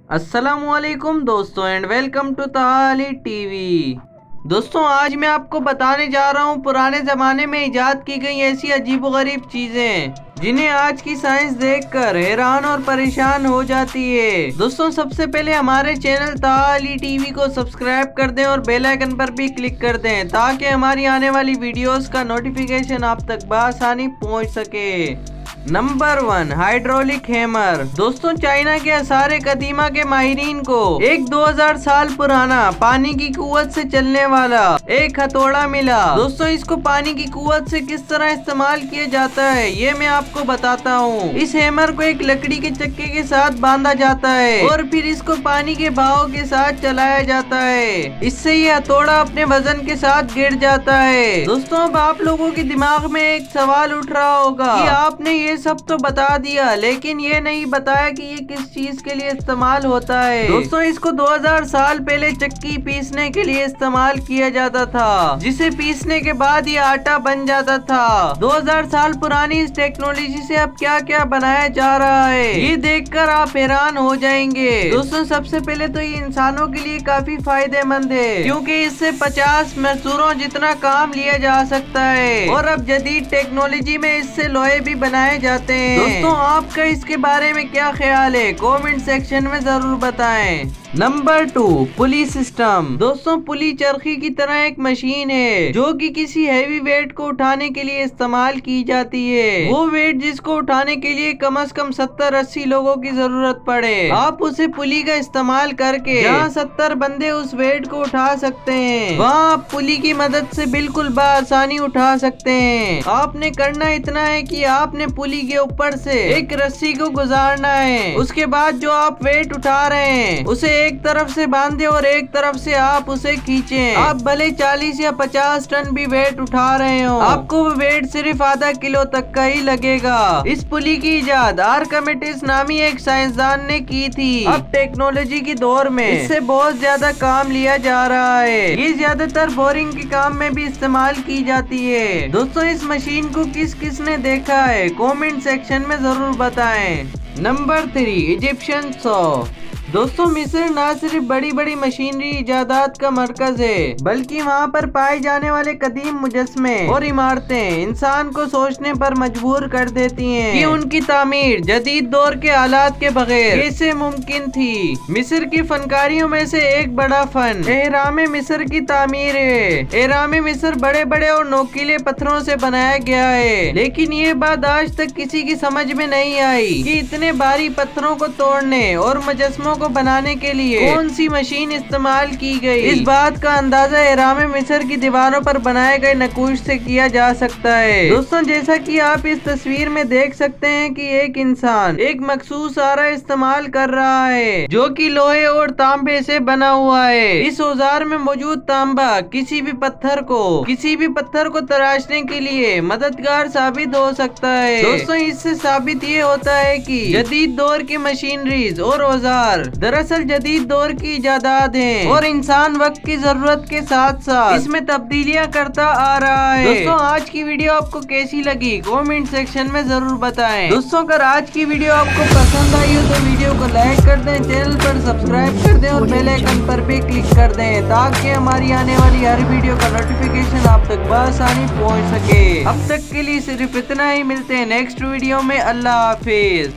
अस्सलामुअलैकुम दोस्तों and welcome to ताली टीवी। दोस्तों आज मैं आपको बताने जा रहा हूँ पुराने जमाने में इजाद की गई ऐसी अजीबोगरीब चीजें जिन्हें आज की साइंस देखकर हैरान और परेशान हो जाती है। दोस्तों सबसे पहले हमारे चैनल ताली टीवी को सब्सक्राइब कर दें और बेल आइकन पर भी क्लिक कर दें ताकि हमारी आने वाली वीडियोस का नोटिफिकेशन आप तक बआसानी पहुंच सके। Number 1 hydraulic hammer. दोस्तों चाइना के सारे कदीमा के माहिरीन को एक 2000 साल पुराना पानी की कुव्वत से चलने वाला एक हथौड़ा मिला। दोस्तों इसको पानी की कुव्वत से किस तरह इस्तेमाल किया जाता है ये मैं आपको बताता हूँ। इस हैमर को एक लकड़ी के चक्के के साथ बांधा जाता है और फिर इसको पानी के बहाव के साथ चलाया जाता है। इससे ये हथौड़ा अपने वजन के साथ गिर जाता है। दोस्तों अब आप लोगों के दिमाग में एक सवाल उठ रहा होगा कि आपने ये सब तो बता दिया लेकिन ये नहीं बताया कि ये किस चीज के लिए इस्तेमाल होता है। दोस्तों इसको 2000 साल पहले चक्की पीसने के लिए इस्तेमाल किया जाता था, जिसे पीसने के बाद ये आटा बन जाता था। 2000 साल पुरानी इस टेक्नोलॉजी से अब क्या क्या बनाया जा रहा है ये देखकर आप हैरान हो जाएंगे। दोस्तों सबसे पहले तो ये इंसानों के लिए काफी फायदेमंद है क्योंकि इससे 50 मजदूरों जितना काम लिया जा सकता है और अब जदीद टेक्नोलॉजी में इससे लोहे भी बनाए जाते हैं। दोस्तों आपका इसके बारे में क्या ख्याल है कमेंट सेक्शन में जरूर बताएं। नंबर 2 पुली सिस्टम। दोस्तों पुली चरखी की तरह एक मशीन है जो कि किसी हैवी वेट को उठाने के लिए इस्तेमाल की जाती है। वो वेट जिसको उठाने के लिए कम से कम 70-80 लोगों की जरूरत पड़े, आप उसे पुली का इस्तेमाल करके जहाँ 70 बंदे उस वेट को उठा सकते हैं वहाँ आप पुली की मदद से बिल्कुल बआसानी उठा सकते हैं। आपने करना इतना है कि आपने पुली के ऊपर से एक रस्सी को गुजारना है। उसके बाद जो आप वेट उठा रहे हैं उसे एक तरफ से बांधे और एक तरफ से आप उसे खींचे। आप भले 40 या 50 टन भी वेट उठा रहे हो, आपको वो वेट सिर्फ आधा किलो तक का ही लगेगा। इस पुली की इजाद आर्किमिडीज नामी एक साइंसदान ने की थी। अब टेक्नोलॉजी के दौर में इससे बहुत ज्यादा काम लिया जा रहा है। ये ज्यादातर बोरिंग के काम में भी इस्तेमाल की जाती है। दोस्तों इस मशीन को किस किस ने देखा है कमेंट सेक्शन में जरूर बताएं। Number 3 Egyptian saw. दोस्तों मिस्र न सिर्फ बड़ी बड़ी मशीनरी इजादात का मरकज है बल्कि वहाँ पर पाए जाने वाले कदीम मुजस्मे और इमारतें इंसान को सोचने पर मजबूर कर देती हैं कि उनकी तामीर जदीद दौर के आलात के बगैर कैसे मुमकिन थी। मिस्र की फनकारियों में से एक बड़ा फन एहराम मिस्र की तामीर है। एहराम मिस्र बड़े बड़े और नोकीले पत्थरों से बनाया गया है, लेकिन ये बात आज तक किसी की समझ में नहीं आई कि इतने भारी पत्थरों को तोड़ने और मुजस्मों को बनाने के लिए कौन सी मशीन इस्तेमाल की गई। इस बात का अंदाजा एहराम मिस्र की दीवारों पर बनाए गए नक्श से किया जा सकता है। दोस्तों जैसा कि आप इस तस्वीर में देख सकते हैं कि एक इंसान एक मखसूस आरा इस्तेमाल कर रहा है जो कि लोहे और तांबे से बना हुआ है। इस औजार में मौजूद तांबा किसी भी पत्थर को तराशने के लिए मददगार साबित हो सकता है। दोस्तों इससे साबित ये होता है कि जदीद दौर की मशीनरीज और औजार दरअसल जदीद दौर की इजादात हैं और इंसान वक्त की जरूरत के साथ साथ इसमें तब्दीलियां करता आ रहा है। दोस्तों आज की वीडियो आपको कैसी लगी कमेंट सेक्शन में जरूर बताएं। दोस्तों अगर आज की वीडियो आपको पसंद आई हो तो वीडियो को लाइक कर दें, चैनल पर सब्सक्राइब कर दें और बेल आइकन पर भी क्लिक कर दें ताकि हमारी आने वाली हर वीडियो का नोटिफिकेशन आप तक बआसानी पहुँच सके। अब तक के लिए सिर्फ इतना ही, मिलते हैं नेक्स्ट वीडियो में। अल्लाह हाफिज।